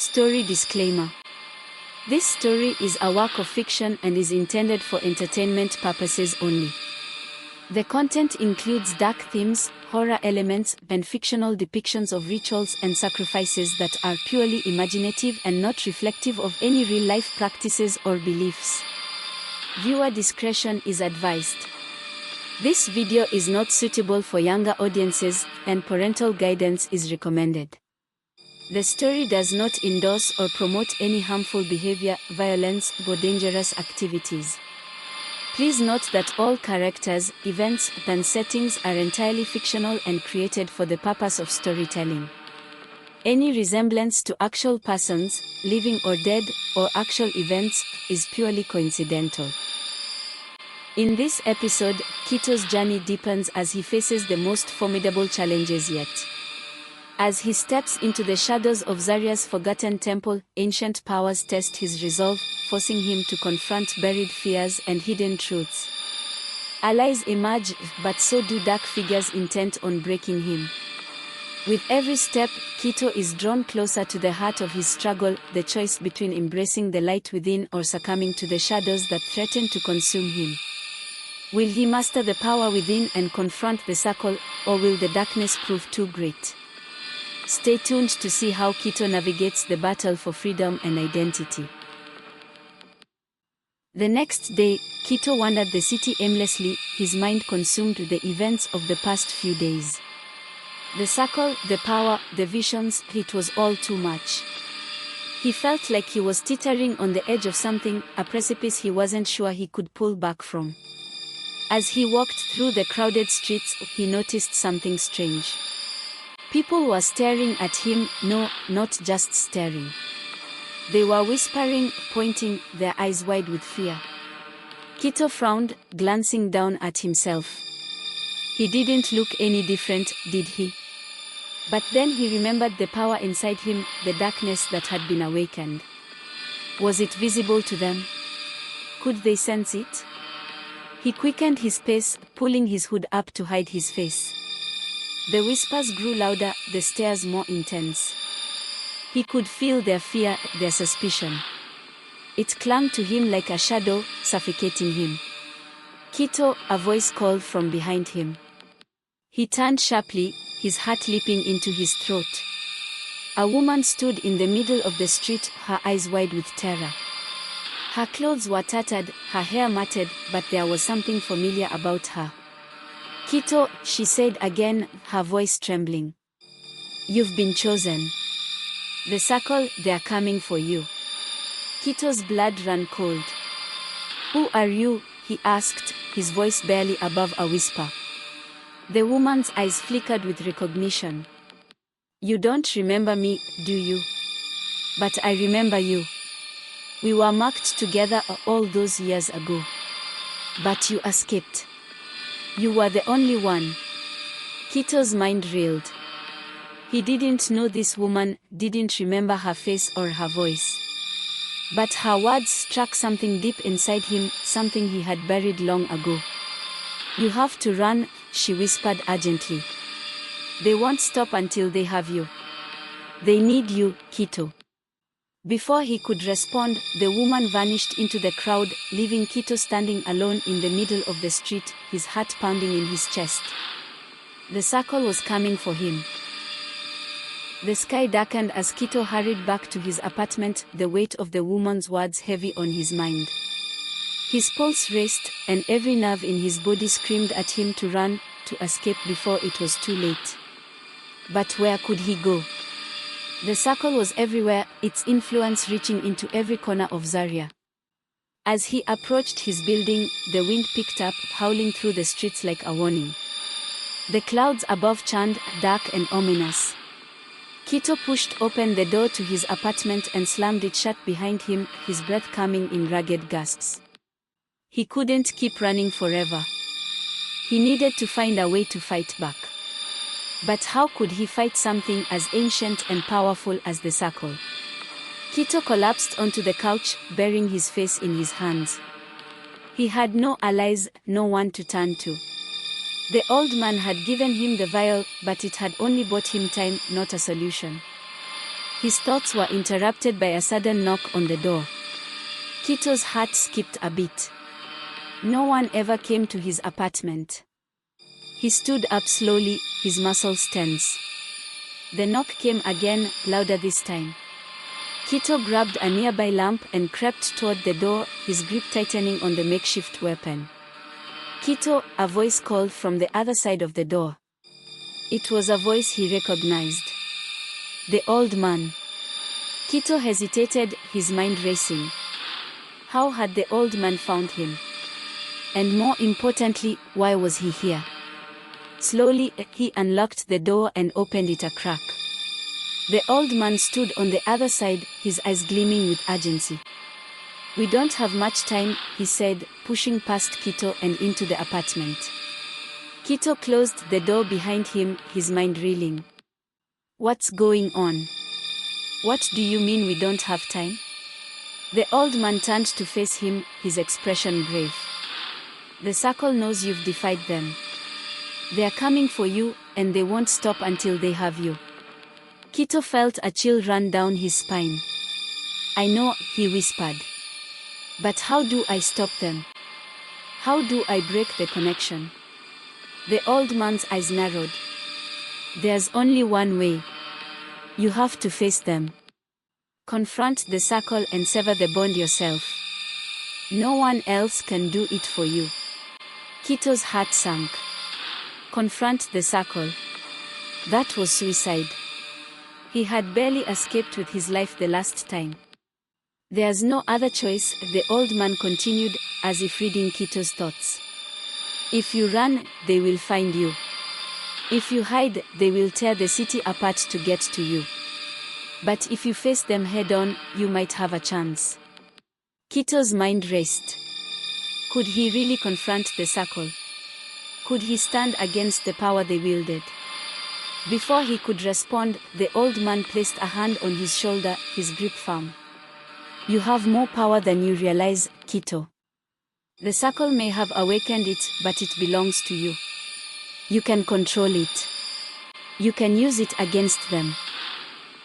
Story disclaimer. This story is a work of fiction and is intended for entertainment purposes only. The content includes dark themes, horror elements, and fictional depictions of rituals and sacrifices that are purely imaginative and not reflective of any real-life practices or beliefs. Viewer discretion is advised. This video is not suitable for younger audiences, and parental guidance is recommended. The story does not endorse or promote any harmful behavior, violence, or dangerous activities. Please note that all characters, events, and settings are entirely fictional and created for the purpose of storytelling. Any resemblance to actual persons, living or dead, or actual events, is purely coincidental. In this episode, Kito's journey deepens as he faces the most formidable challenges yet. As he steps into the shadows of Zaria's forgotten temple, ancient powers test his resolve, forcing him to confront buried fears and hidden truths. Allies emerge, but so do dark figures intent on breaking him. With every step, Kito is drawn closer to the heart of his struggle, the choice between embracing the light within or succumbing to the shadows that threaten to consume him. Will he master the power within and confront the circle, or will the darkness prove too great? Stay tuned to see how Kito navigates the battle for freedom and identity. The next day, Kito wandered the city aimlessly, his mind consumed with the events of the past few days. The circle, the power, the visions, it was all too much. He felt like he was teetering on the edge of something, a precipice he wasn't sure he could pull back from. As he walked through the crowded streets, he noticed something strange. People were staring at him, no, not just staring. They were whispering, pointing, their eyes wide with fear. Kito frowned, glancing down at himself. He didn't look any different, did he? But then he remembered the power inside him, the darkness that had been awakened. Was it visible to them? Could they sense it? He quickened his pace, pulling his hood up to hide his face. The whispers grew louder, the stares more intense. He could feel their fear, their suspicion. It clung to him like a shadow, suffocating him. Kito, a voice called from behind him. He turned sharply, his heart leaping into his throat. A woman stood in the middle of the street, her eyes wide with terror. Her clothes were tattered, her hair matted, but there was something familiar about her. Kito, she said again, her voice trembling. You've been chosen. The circle, they're coming for you. Kito's blood ran cold. Who are you? He asked, his voice barely above a whisper. The woman's eyes flickered with recognition. You don't remember me, do you? But I remember you. We were marked together all those years ago. But you escaped. You were the only one. Kito's mind reeled. He didn't know this woman, didn't remember her face or her voice. But her words struck something deep inside him, something he had buried long ago. You have to run, she whispered urgently. They won't stop until they have you. They need you, Kito. Before he could respond, the woman vanished into the crowd, leaving Kito standing alone in the middle of the street, his heart pounding in his chest. The circle was coming for him. The sky darkened as Kito hurried back to his apartment, the weight of the woman's words heavy on his mind. His pulse raced, and every nerve in his body screamed at him to run, to escape before it was too late. But where could he go? The circle was everywhere, its influence reaching into every corner of Zaria. As he approached his building, the wind picked up, howling through the streets like a warning. The clouds above churned, dark and ominous. Kito pushed open the door to his apartment and slammed it shut behind him, his breath coming in ragged gasps. He couldn't keep running forever. He needed to find a way to fight back. But how could he fight something as ancient and powerful as the circle? Kito collapsed onto the couch, burying his face in his hands. He had no allies, no one to turn to. The old man had given him the vial, but it had only bought him time, not a solution. His thoughts were interrupted by a sudden knock on the door. Kito's heart skipped a beat. No one ever came to his apartment. He stood up slowly, his muscles tense. The knock came again, louder this time. Kito grabbed a nearby lamp and crept toward the door, his grip tightening on the makeshift weapon. "Kito," a voice called from the other side of the door. It was a voice he recognized. The old man. Kito hesitated, his mind racing. How had the old man found him? And more importantly, why was he here? Slowly, he unlocked the door and opened it a crack. The old man stood on the other side, his eyes gleaming with urgency. "We don't have much time," he said, pushing past Kito and into the apartment. Kito closed the door behind him, his mind reeling. "What's going on? What do you mean we don't have time?" The old man turned to face him, his expression grave. "The circle knows you've defied them. They're coming for you, and they won't stop until they have you." Kito felt a chill run down his spine. "I know," he whispered. "But how do I stop them? How do I break the connection?" The old man's eyes narrowed. "There's only one way. You have to face them. Confront the circle and sever the bond yourself. No one else can do it for you." Kito's heart sank. Confront the circle. That was suicide. He had barely escaped with his life the last time. "There's no other choice," the old man continued, as if reading Kito's thoughts. "If you run, they will find you. If you hide, they will tear the city apart to get to you. But if you face them head-on, you might have a chance." Kito's mind raced. Could he really confront the circle? Could he stand against the power they wielded? Before he could respond, the old man placed a hand on his shoulder, his grip firm. "You have more power than you realize, Kito. The circle may have awakened it, but it belongs to you. You can control it. You can use it against them."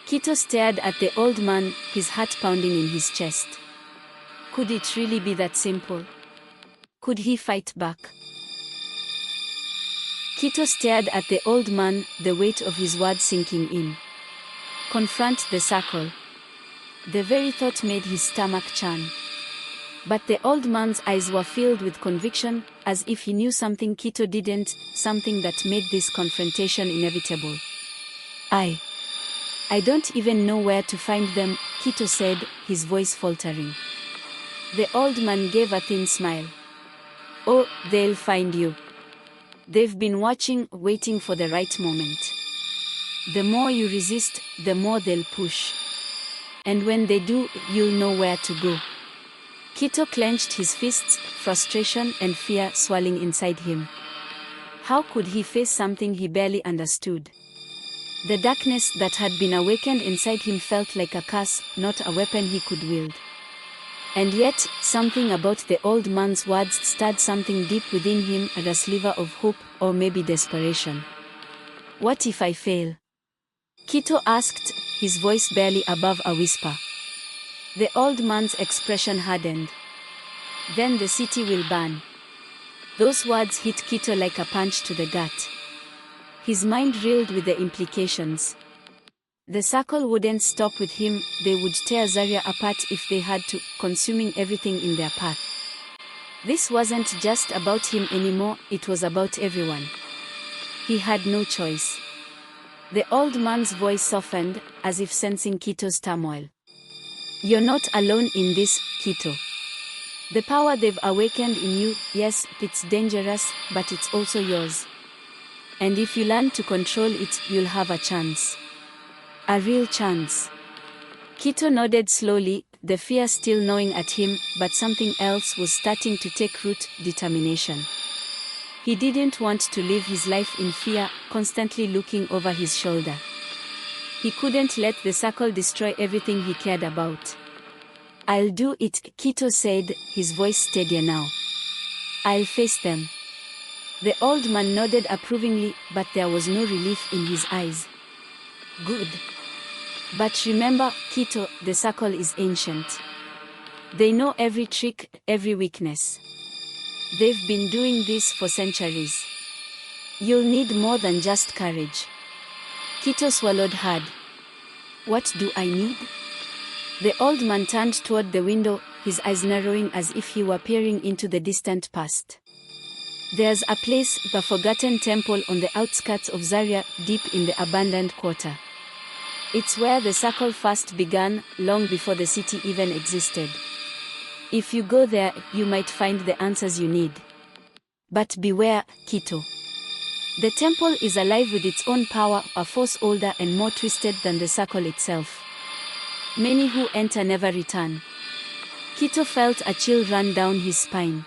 Kito stared at the old man, his heart pounding in his chest. Could it really be that simple? Could he fight back? Kito stared at the old man, the weight of his words sinking in. Confront the circle. The very thought made his stomach churn. But the old man's eyes were filled with conviction, as if he knew something Kito didn't, something that made this confrontation inevitable. I don't even know where to find them," Kito said, his voice faltering. The old man gave a thin smile. "Oh, they'll find you. They've been watching, waiting for the right moment. The more you resist, the more they'll push. And when they do, you'll know where to go." Kito clenched his fists, frustration and fear swelling inside him. How could he face something he barely understood? The darkness that had been awakened inside him felt like a curse, not a weapon he could wield. And yet, something about the old man's words stirred something deep within him, a sliver of hope, or maybe desperation. "What if I fail?" Kito asked, his voice barely above a whisper. The old man's expression hardened. "Then the city will burn." Those words hit Kito like a punch to the gut. His mind reeled with the implications. The circle wouldn't stop with him, they would tear Zarya apart if they had to, consuming everything in their path. This wasn't just about him anymore, it was about everyone. He had no choice. The old man's voice softened, as if sensing Kito's turmoil. "You're not alone in this, Kito. The power they've awakened in you, yes, it's dangerous, but it's also yours. And if you learn to control it, you'll have a chance. A real chance." Kito nodded slowly, the fear still gnawing at him, but something else was starting to take root, determination. He didn't want to live his life in fear, constantly looking over his shoulder. He couldn't let the circle destroy everything he cared about. "I'll do it," Kito said, his voice steadier now. "I'll face them." The old man nodded approvingly, but there was no relief in his eyes. "Good. But remember, Kito, the circle is ancient. They know every trick, every weakness. They've been doing this for centuries. You'll need more than just courage. Kito swallowed hard. What do I need? The old man turned toward the window, his eyes narrowing as if he were peering into the distant past. There's a place, the forgotten temple on the outskirts of Zaria, deep in the abandoned quarter. It's where the circle first began, long before the city even existed. If you go there, you might find the answers you need. But beware, Kito. The temple is alive with its own power, a force older and more twisted than the circle itself. Many who enter never return. Kito felt a chill run down his spine.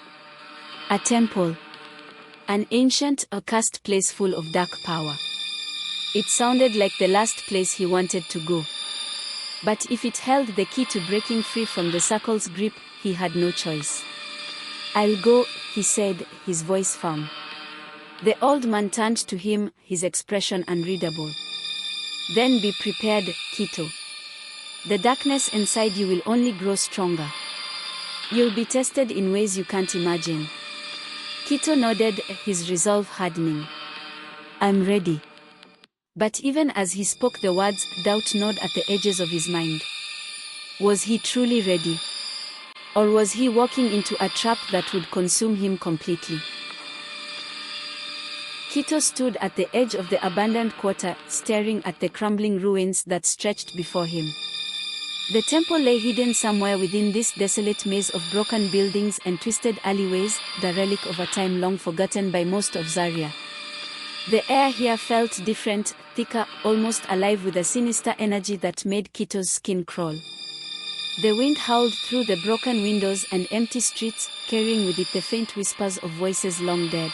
A temple. An ancient, accursed place full of dark power. It sounded like the last place he wanted to go. But if it held the key to breaking free from the circle's grip, he had no choice. I'll go, he said, his voice firm. The old man turned to him, his expression unreadable. Then be prepared, Kito. The darkness inside you will only grow stronger. You'll be tested in ways you can't imagine. Kito nodded, his resolve hardening. I'm ready. But even as he spoke the words, doubt gnawed at the edges of his mind. Was he truly ready? Or was he walking into a trap that would consume him completely? Kito stood at the edge of the abandoned quarter, staring at the crumbling ruins that stretched before him. The temple lay hidden somewhere within this desolate maze of broken buildings and twisted alleyways, the relic of a time long forgotten by most of Zaria. The air here felt different, thicker, almost alive with a sinister energy that made Kito's skin crawl. The wind howled through the broken windows and empty streets, carrying with it the faint whispers of voices long dead.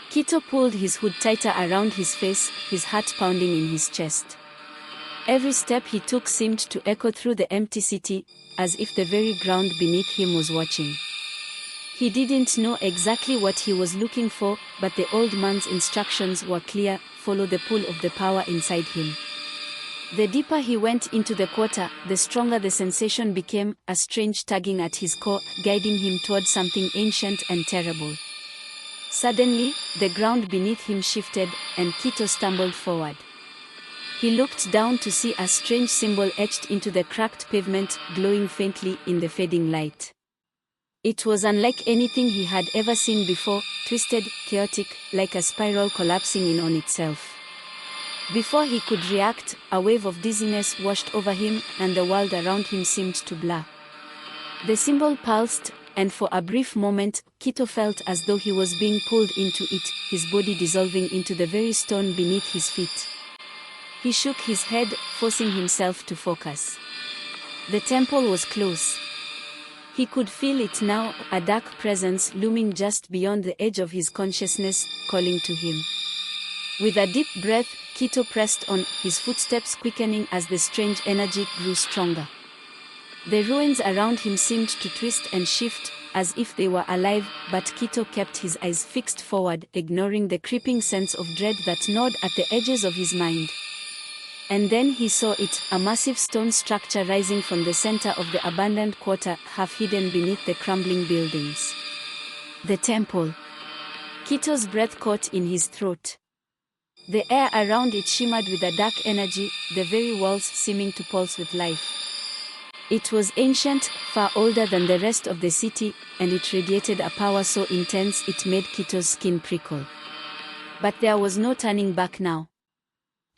Kito pulled his hood tighter around his face, his heart pounding in his chest. Every step he took seemed to echo through the empty city, as if the very ground beneath him was watching. He didn't know exactly what he was looking for, but the old man's instructions were clear: follow the pull of the power inside him. The deeper he went into the quarter, the stronger the sensation became, a strange tugging at his core, guiding him toward something ancient and terrible. Suddenly, the ground beneath him shifted, and Kito stumbled forward. He looked down to see a strange symbol etched into the cracked pavement, glowing faintly in the fading light. It was unlike anything he had ever seen before, twisted, chaotic, like a spiral collapsing in on itself. Before he could react, a wave of dizziness washed over him, and the world around him seemed to blur. The symbol pulsed, and for a brief moment, Kito felt as though he was being pulled into it, his body dissolving into the very stone beneath his feet. He shook his head, forcing himself to focus. The temple was close. He could feel it now, a dark presence looming just beyond the edge of his consciousness, calling to him. With a deep breath, Kito pressed on, his footsteps quickening as the strange energy grew stronger. The ruins around him seemed to twist and shift, as if they were alive, but Kito kept his eyes fixed forward, ignoring the creeping sense of dread that gnawed at the edges of his mind. And then he saw it, a massive stone structure rising from the center of the abandoned quarter, half hidden beneath the crumbling buildings. The temple. Kito's breath caught in his throat. The air around it shimmered with a dark energy, the very walls seeming to pulse with life. It was ancient, far older than the rest of the city, and it radiated a power so intense it made Kito's skin prickle. But there was no turning back now.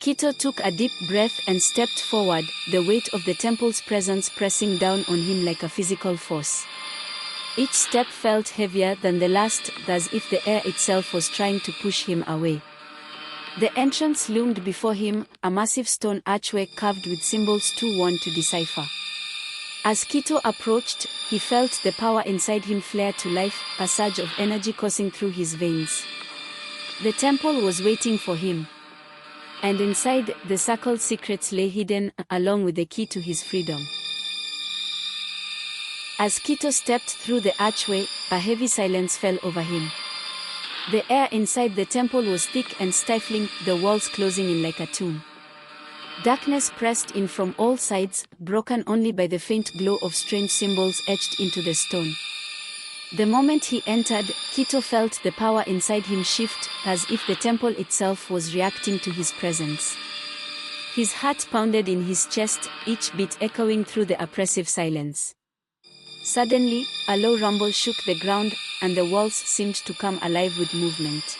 Kito took a deep breath and stepped forward, the weight of the temple's presence pressing down on him like a physical force. Each step felt heavier than the last, as if the air itself was trying to push him away. The entrance loomed before him, a massive stone archway carved with symbols too worn to decipher. As Kito approached, he felt the power inside him flare to life, a surge of energy coursing through his veins. The temple was waiting for him. And inside, the circle's secrets lay hidden, along with the key to his freedom. As Kito stepped through the archway, a heavy silence fell over him. The air inside the temple was thick and stifling, the walls closing in like a tomb. Darkness pressed in from all sides, broken only by the faint glow of strange symbols etched into the stone. The moment he entered, Kito felt the power inside him shift, as if the temple itself was reacting to his presence. His heart pounded in his chest, each beat echoing through the oppressive silence. Suddenly, a low rumble shook the ground, and the walls seemed to come alive with movement.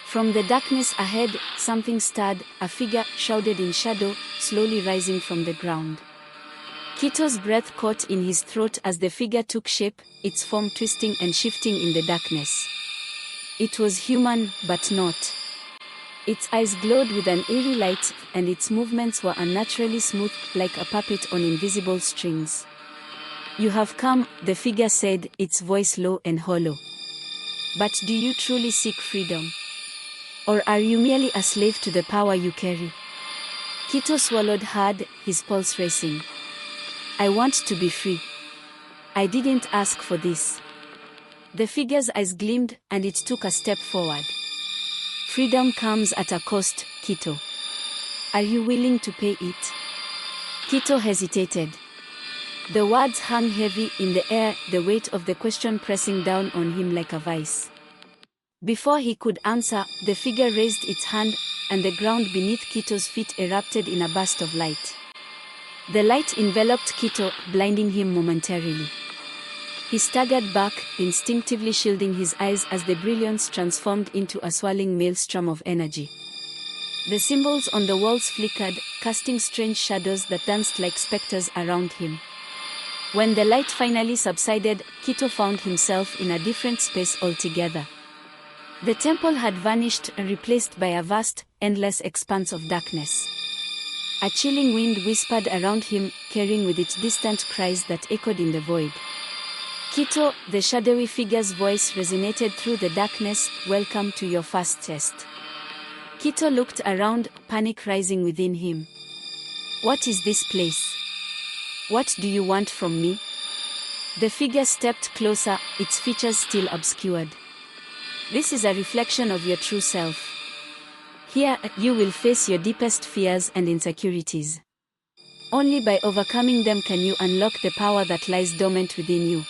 From the darkness ahead, something stirred, a figure, shrouded in shadow, slowly rising from the ground. Kito's breath caught in his throat as the figure took shape, its form twisting and shifting in the darkness. It was human, but not. Its eyes glowed with an eerie light, and its movements were unnaturally smooth, like a puppet on invisible strings. "You have come," the figure said, its voice low and hollow. "But do you truly seek freedom? Or are you merely a slave to the power you carry?" Kito swallowed hard, his pulse racing. "I want to be free. I didn't ask for this." The figure's eyes gleamed, and it took a step forward. "Freedom comes at a cost, Kito. Are you willing to pay it?" Kito hesitated. The words hung heavy in the air, the weight of the question pressing down on him like a vice. Before he could answer, the figure raised its hand, and the ground beneath Kito's feet erupted in a burst of light. The light enveloped Kito, blinding him momentarily. He staggered back, instinctively shielding his eyes as the brilliance transformed into a swirling maelstrom of energy. The symbols on the walls flickered, casting strange shadows that danced like specters around him. When the light finally subsided, Kito found himself in a different space altogether. The temple had vanished, replaced by a vast, endless expanse of darkness. A chilling wind whispered around him, carrying with it distant cries that echoed in the void. "Kito," the shadowy figure's voice resonated through the darkness, "welcome to your first test." Kito looked around, panic rising within him. "What is this place? What do you want from me?" The figure stepped closer, its features still obscured. "This is a reflection of your true self. Here, you will face your deepest fears and insecurities. Only by overcoming them can you unlock the power that lies dormant within you."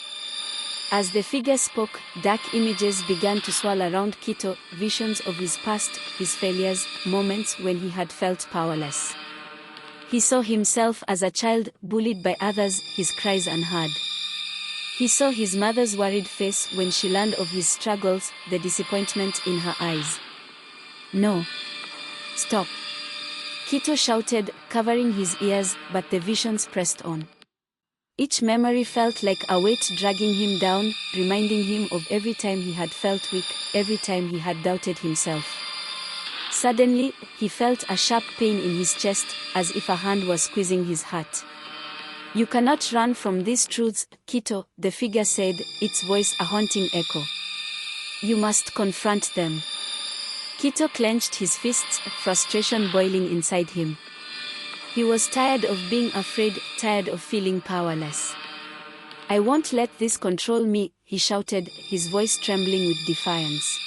As the figure spoke, dark images began to swirl around Kito, visions of his past, his failures, moments when he had felt powerless. He saw himself as a child, bullied by others, his cries unheard. He saw his mother's worried face when she learned of his struggles, the disappointment in her eyes. "No. Stop!" Kito shouted, covering his ears, but the visions pressed on. Each memory felt like a weight dragging him down, reminding him of every time he had felt weak, every time he had doubted himself. Suddenly, he felt a sharp pain in his chest, as if a hand was squeezing his heart. "You cannot run from these truths, Kito," the figure said, its voice a haunting echo. "You must confront them." Kito clenched his fists, frustration boiling inside him. He was tired of being afraid, tired of feeling powerless. "I won't let this control me," he shouted, his voice trembling with defiance.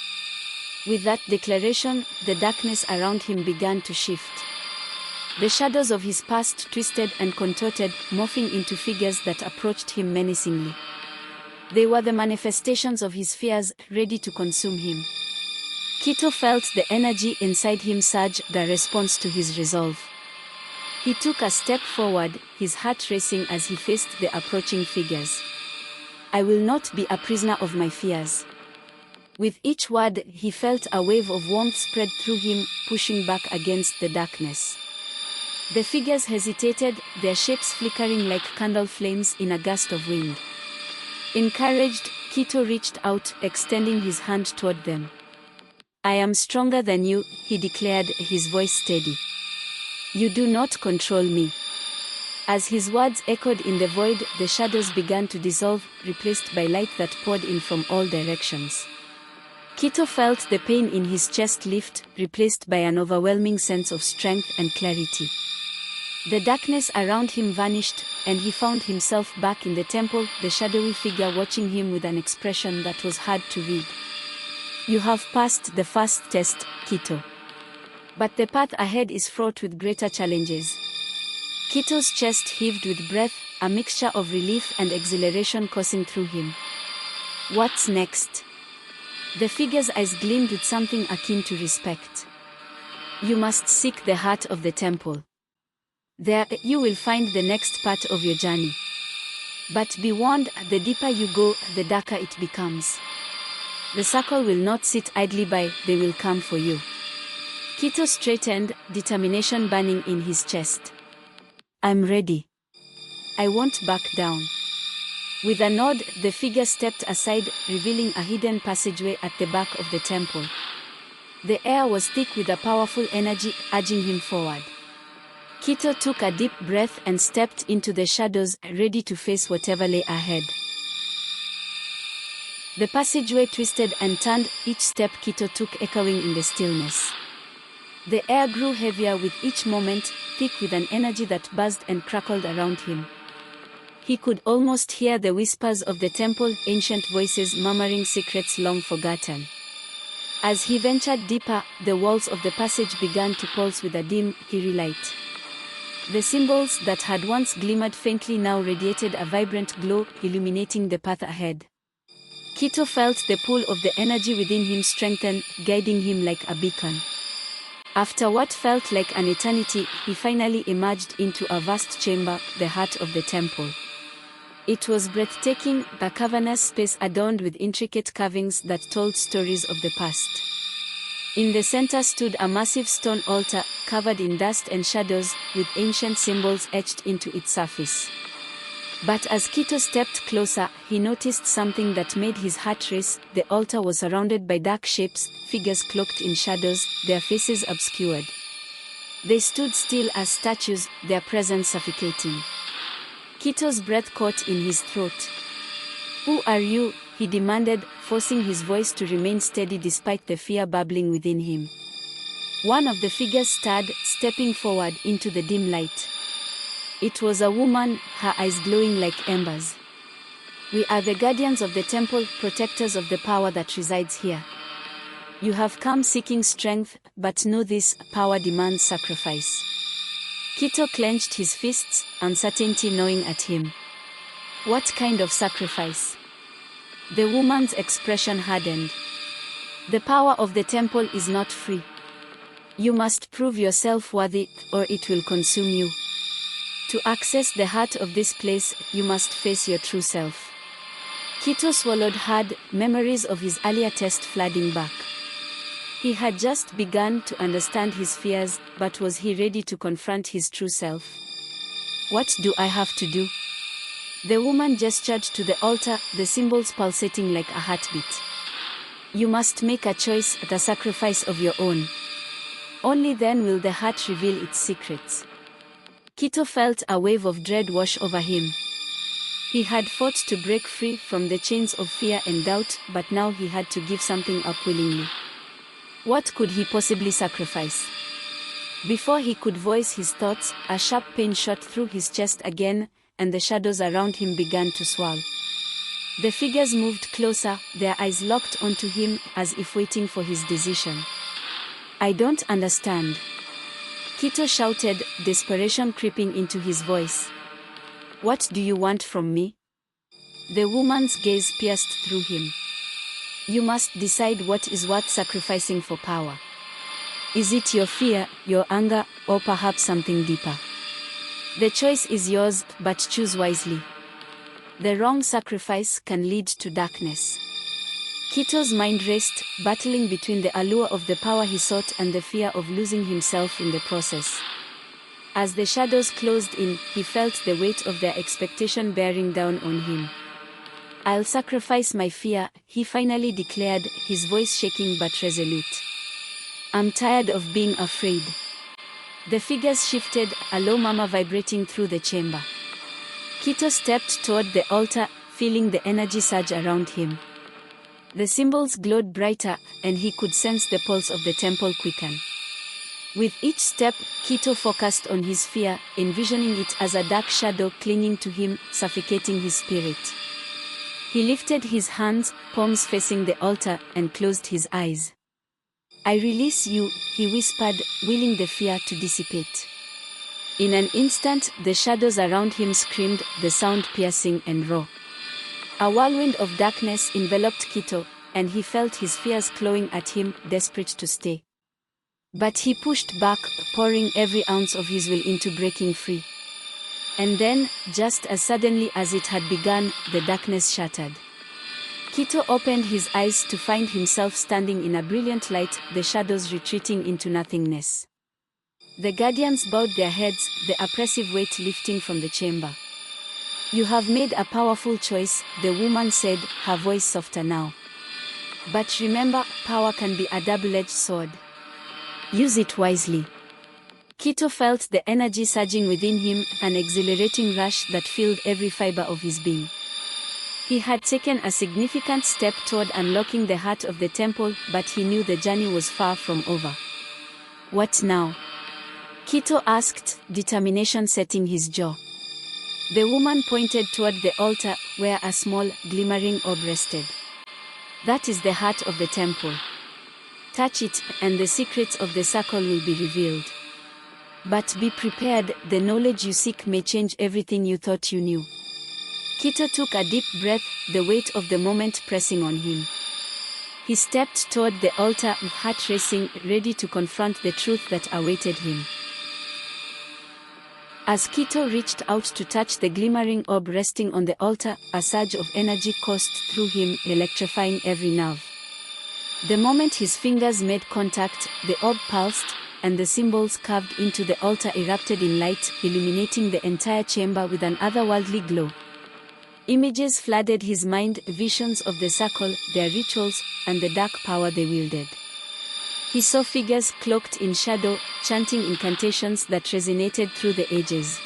With that declaration, the darkness around him began to shift. The shadows of his past twisted and contorted, morphing into figures that approached him menacingly. They were the manifestations of his fears, ready to consume him. Kito felt the energy inside him surge, the response to his resolve. He took a step forward, his heart racing as he faced the approaching figures. "I will not be a prisoner of my fears." With each word, he felt a wave of warmth spread through him, pushing back against the darkness. The figures hesitated, their shapes flickering like candle flames in a gust of wind. Encouraged, Kito reached out, extending his hand toward them. "I am stronger than you," he declared, his voice steady. "You do not control me." As his words echoed in the void, the shadows began to dissolve, replaced by light that poured in from all directions. Kito felt the pain in his chest lift, replaced by an overwhelming sense of strength and clarity. The darkness around him vanished, and he found himself back in the temple, the shadowy figure watching him with an expression that was hard to read. "You have passed the first test, Kito. But the path ahead is fraught with greater challenges. Kito's chest heaved with breath, a mixture of relief and exhilaration coursing through him. What's next? The figure's eyes gleamed with something akin to respect. You must seek the heart of the temple. There, you will find the next part of your journey. But be warned, the deeper you go, the darker it becomes. The circle will not sit idly by, they will come for you. Kito straightened, determination burning in his chest. I'm ready. I won't back down. With a nod, the figure stepped aside, revealing a hidden passageway at the back of the temple. The air was thick with a powerful energy, urging him forward. Kito took a deep breath and stepped into the shadows, ready to face whatever lay ahead. The passageway twisted and turned, each step Kito took echoing in the stillness. The air grew heavier with each moment, thick with an energy that buzzed and crackled around him. He could almost hear the whispers of the temple, ancient voices murmuring secrets long forgotten. As he ventured deeper, the walls of the passage began to pulse with a dim, eerie light. The symbols that had once glimmered faintly now radiated a vibrant glow, illuminating the path ahead. Kito felt the pull of the energy within him strengthen, guiding him like a beacon. After what felt like an eternity, he finally emerged into a vast chamber, the heart of the temple. It was breathtaking, a cavernous space adorned with intricate carvings that told stories of the past. In the center stood a massive stone altar, covered in dust and shadows, with ancient symbols etched into its surface. But as Kito stepped closer, he noticed something that made his heart race. The altar was surrounded by dark shapes, figures cloaked in shadows, their faces obscured. They stood still as statues, their presence suffocating. Kito's breath caught in his throat. "Who are you?" he demanded, forcing his voice to remain steady despite the fear bubbling within him. One of the figures stirred, stepping forward into the dim light. It was a woman, her eyes glowing like embers. "We are the guardians of the temple, protectors of the power that resides here. You have come seeking strength, but know this, power demands sacrifice." Kito clenched his fists, uncertainty gnawing at him. What kind of sacrifice? The woman's expression hardened. "The power of the temple is not free. You must prove yourself worthy, or it will consume you. To access the heart of this place, you must face your true self." Kito swallowed hard, memories of his earlier test flooding back. He had just begun to understand his fears, but was he ready to confront his true self? "What do I have to do?" The woman gestured to the altar, the symbols pulsating like a heartbeat. "You must make a choice, the sacrifice of your own. Only then will the heart reveal its secrets." Kito felt a wave of dread wash over him. He had fought to break free from the chains of fear and doubt, but now he had to give something up willingly. What could he possibly sacrifice? Before he could voice his thoughts, a sharp pain shot through his chest again, and the shadows around him began to swirl. The figures moved closer, their eyes locked onto him, as if waiting for his decision. "I don't understand," Kito shouted, desperation creeping into his voice. "What do you want from me?" The woman's gaze pierced through him. "You must decide what is worth sacrificing for power. Is it your fear, your anger, or perhaps something deeper? The choice is yours, but choose wisely. The wrong sacrifice can lead to darkness." Kito's mind raced, battling between the allure of the power he sought and the fear of losing himself in the process. As the shadows closed in, he felt the weight of their expectation bearing down on him. "I'll sacrifice my fear," he finally declared, his voice shaking but resolute. "I'm tired of being afraid." The figures shifted, a low murmur vibrating through the chamber. Kito stepped toward the altar, feeling the energy surge around him. The symbols glowed brighter, and he could sense the pulse of the temple quicken. With each step, Kito focused on his fear, envisioning it as a dark shadow clinging to him, suffocating his spirit. He lifted his hands, palms facing the altar, and closed his eyes. I release you, he whispered, willing the fear to dissipate. In an instant, the shadows around him screamed, the sound piercing and raw. A whirlwind of darkness enveloped Kito, and he felt his fears clawing at him, desperate to stay. But he pushed back, pouring every ounce of his will into breaking free. And then, just as suddenly as it had begun, the darkness shattered. Kito opened his eyes to find himself standing in a brilliant light, the shadows retreating into nothingness. The guardians bowed their heads, the oppressive weight lifting from the chamber. You have made a powerful choice, the woman said, her voice softer now. But remember, power can be a double-edged sword. Use it wisely. Kito felt the energy surging within him, an exhilarating rush that filled every fiber of his being. He had taken a significant step toward unlocking the heart of the temple, but he knew the journey was far from over. What now? Kito asked, determination setting his jaw. The woman pointed toward the altar, where a small, glimmering orb rested. That is the heart of the temple. Touch it, and the secrets of the circle will be revealed. But be prepared, the knowledge you seek may change everything you thought you knew. Kito took a deep breath, the weight of the moment pressing on him. He stepped toward the altar, heart racing, ready to confront the truth that awaited him. As Kito reached out to touch the glimmering orb resting on the altar, a surge of energy coursed through him, electrifying every nerve. The moment his fingers made contact, the orb pulsed, and the symbols carved into the altar erupted in light, illuminating the entire chamber with an otherworldly glow. Images flooded his mind, visions of the circle, their rituals, and the dark power they wielded. He saw figures cloaked in shadow, chanting incantations that resonated through the ages.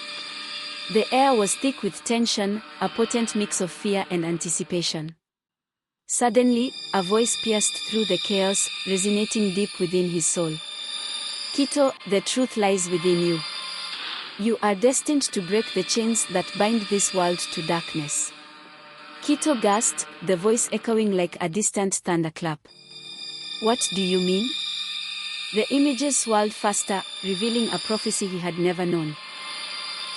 The air was thick with tension, a potent mix of fear and anticipation. Suddenly, a voice pierced through the chaos, resonating deep within his soul. Kito, the truth lies within you. You are destined to break the chains that bind this world to darkness. Kito gasped, the voice echoing like a distant thunderclap. What do you mean? The images swirled faster, revealing a prophecy he had never known.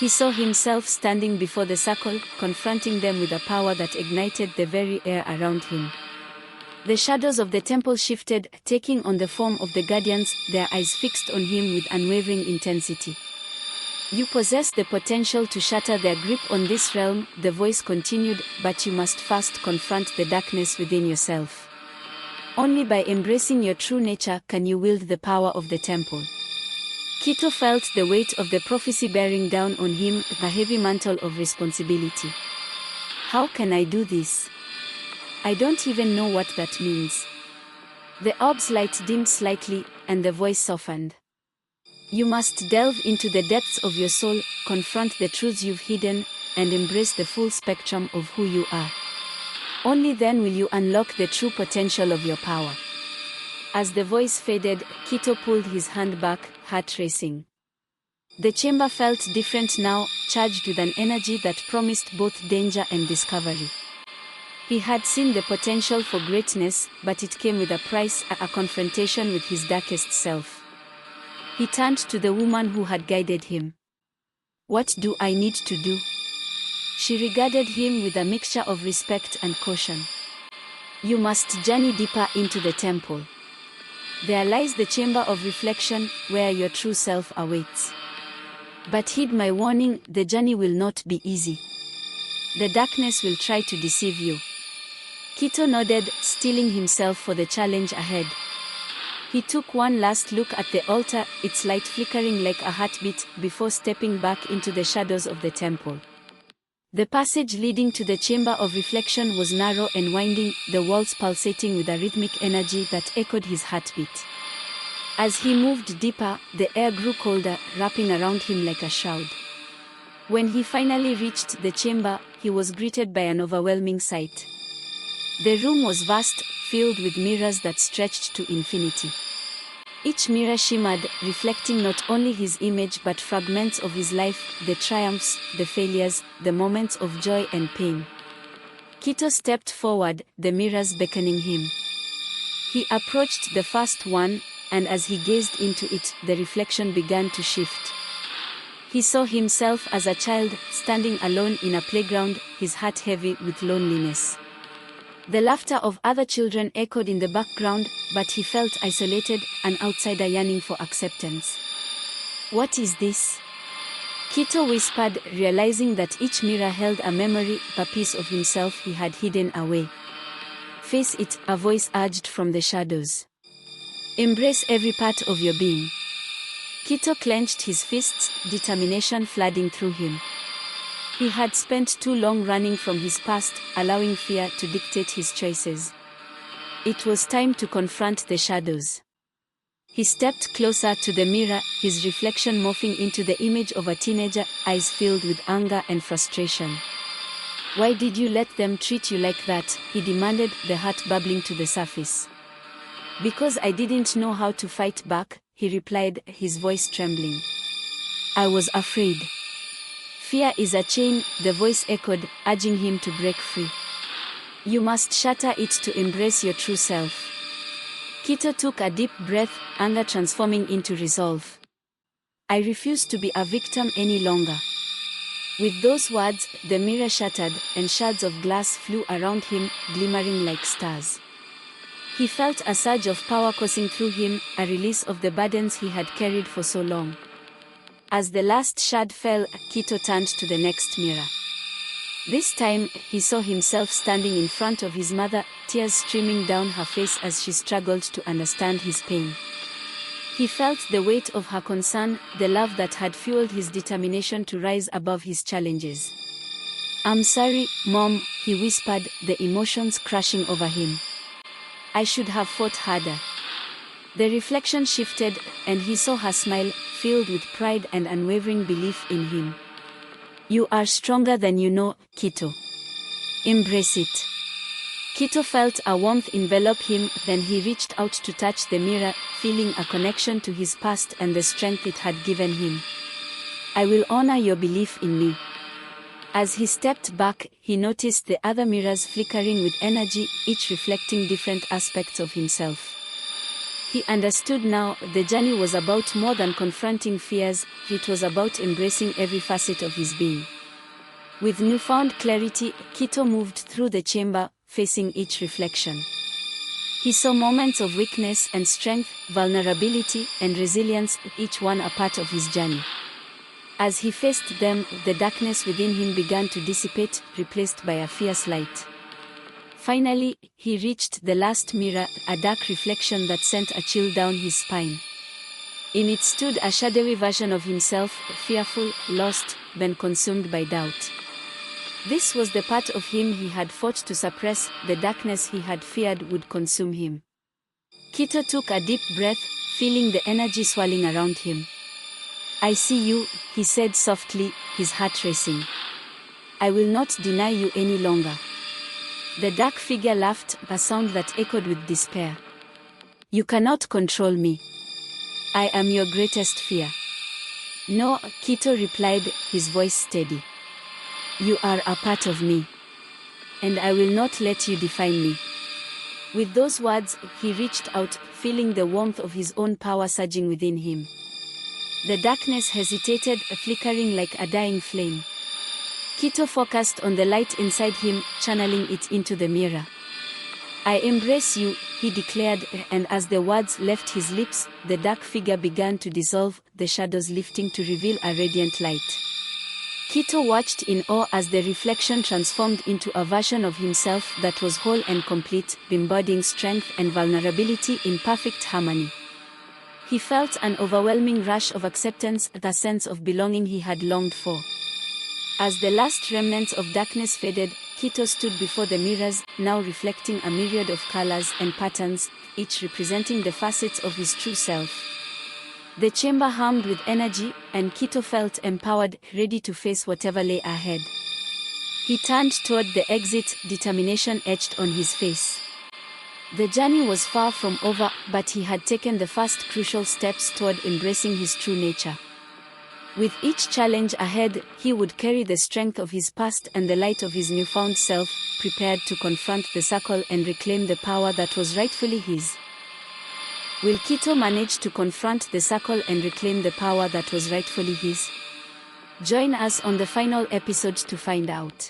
He saw himself standing before the circle, confronting them with a power that ignited the very air around him. The shadows of the temple shifted, taking on the form of the guardians, their eyes fixed on him with unwavering intensity. You possess the potential to shatter their grip on this realm, the voice continued, but you must first confront the darkness within yourself. Only by embracing your true nature can you wield the power of the temple. Kito felt the weight of the prophecy bearing down on him, a heavy mantle of responsibility. How can I do this? I don't even know what that means. The orb's light dimmed slightly, and the voice softened. You must delve into the depths of your soul, confront the truths you've hidden, and embrace the full spectrum of who you are. Only then will you unlock the true potential of your power. As the voice faded, Kito pulled his hand back, heart racing. The chamber felt different now, charged with an energy that promised both danger and discovery. He had seen the potential for greatness, but it came with a price, a confrontation with his darkest self. He turned to the woman who had guided him. What do I need to do? She regarded him with a mixture of respect and caution. You must journey deeper into the temple. There lies the chamber of reflection, where your true self awaits. But heed my warning, the journey will not be easy. The darkness will try to deceive you. Kito nodded, steeling himself for the challenge ahead. He took one last look at the altar, its light flickering like a heartbeat, before stepping back into the shadows of the temple. The passage leading to the chamber of reflection was narrow and winding, the walls pulsating with a rhythmic energy that echoed his heartbeat. As he moved deeper, the air grew colder, wrapping around him like a shroud. When he finally reached the chamber, he was greeted by an overwhelming sight. The room was vast, filled with mirrors that stretched to infinity. Each mirror shimmered, reflecting not only his image but fragments of his life, the triumphs, the failures, the moments of joy and pain. Kito stepped forward, the mirrors beckoning him. He approached the first one, and as he gazed into it, the reflection began to shift. He saw himself as a child, standing alone in a playground, his heart heavy with loneliness. The laughter of other children echoed in the background, but he felt isolated, an outsider yearning for acceptance. "What is this?" Kito whispered, realizing that each mirror held a memory, a piece of himself he had hidden away. "Face it," a voice urged from the shadows. "Embrace every part of your being." Kito clenched his fists, determination flooding through him. He had spent too long running from his past, allowing fear to dictate his choices. It was time to confront the shadows. He stepped closer to the mirror, his reflection morphing into the image of a teenager, eyes filled with anger and frustration. "Why did you let them treat you like that?" he demanded, the heart bubbling to the surface. "Because I didn't know how to fight back," he replied, his voice trembling. "I was afraid." "Fear is a chain," the voice echoed, urging him to break free. "You must shatter it to embrace your true self." Kito took a deep breath, anger transforming into resolve. "I refuse to be a victim any longer." With those words, the mirror shattered, and shards of glass flew around him, glimmering like stars. He felt a surge of power coursing through him, a release of the burdens he had carried for so long. As the last shard fell, Kito turned to the next mirror. This time, he saw himself standing in front of his mother, tears streaming down her face as she struggled to understand his pain. He felt the weight of her concern, the love that had fueled his determination to rise above his challenges. "I'm sorry, Mom," he whispered, the emotions crushing over him. "I should have fought harder." The reflection shifted, and he saw her smile, filled with pride and unwavering belief in him. "You are stronger than you know, Kito. Embrace it." Kito felt a warmth envelop him, then he reached out to touch the mirror, feeling a connection to his past and the strength it had given him. "I will honor your belief in me." As he stepped back, he noticed the other mirrors flickering with energy, each reflecting different aspects of himself. He understood now, the journey was about more than confronting fears, it was about embracing every facet of his being. With newfound clarity, Kito moved through the chamber, facing each reflection. He saw moments of weakness and strength, vulnerability and resilience, each one a part of his journey. As he faced them, the darkness within him began to dissipate, replaced by a fierce light. Finally, he reached the last mirror, a dark reflection that sent a chill down his spine. In it stood a shadowy version of himself, fearful, lost, then consumed by doubt. This was the part of him he had fought to suppress, the darkness he had feared would consume him. Kito took a deep breath, feeling the energy swirling around him. "I see you," he said softly, his heart racing. "I will not deny you any longer." The dark figure laughed, a sound that echoed with despair. "You cannot control me. I am your greatest fear." "No," Kito replied, his voice steady. "You are a part of me. And I will not let you define me." With those words, he reached out, feeling the warmth of his own power surging within him. The darkness hesitated, flickering like a dying flame. Kito focused on the light inside him, channeling it into the mirror. "I embrace you," he declared, and as the words left his lips, the dark figure began to dissolve, the shadows lifting to reveal a radiant light. Kito watched in awe as the reflection transformed into a version of himself that was whole and complete, embodying strength and vulnerability in perfect harmony. He felt an overwhelming rush of acceptance, the sense of belonging he had longed for. As the last remnants of darkness faded, Kito stood before the mirrors, now reflecting a myriad of colors and patterns, each representing the facets of his true self. The chamber hummed with energy, and Kito felt empowered, ready to face whatever lay ahead. He turned toward the exit, determination etched on his face. The journey was far from over, but he had taken the first crucial steps toward embracing his true nature. With each challenge ahead, he would carry the strength of his past and the light of his newfound self, prepared to confront the circle and reclaim the power that was rightfully his. Will Kito manage to confront the circle and reclaim the power that was rightfully his? Join us on the final episode to find out.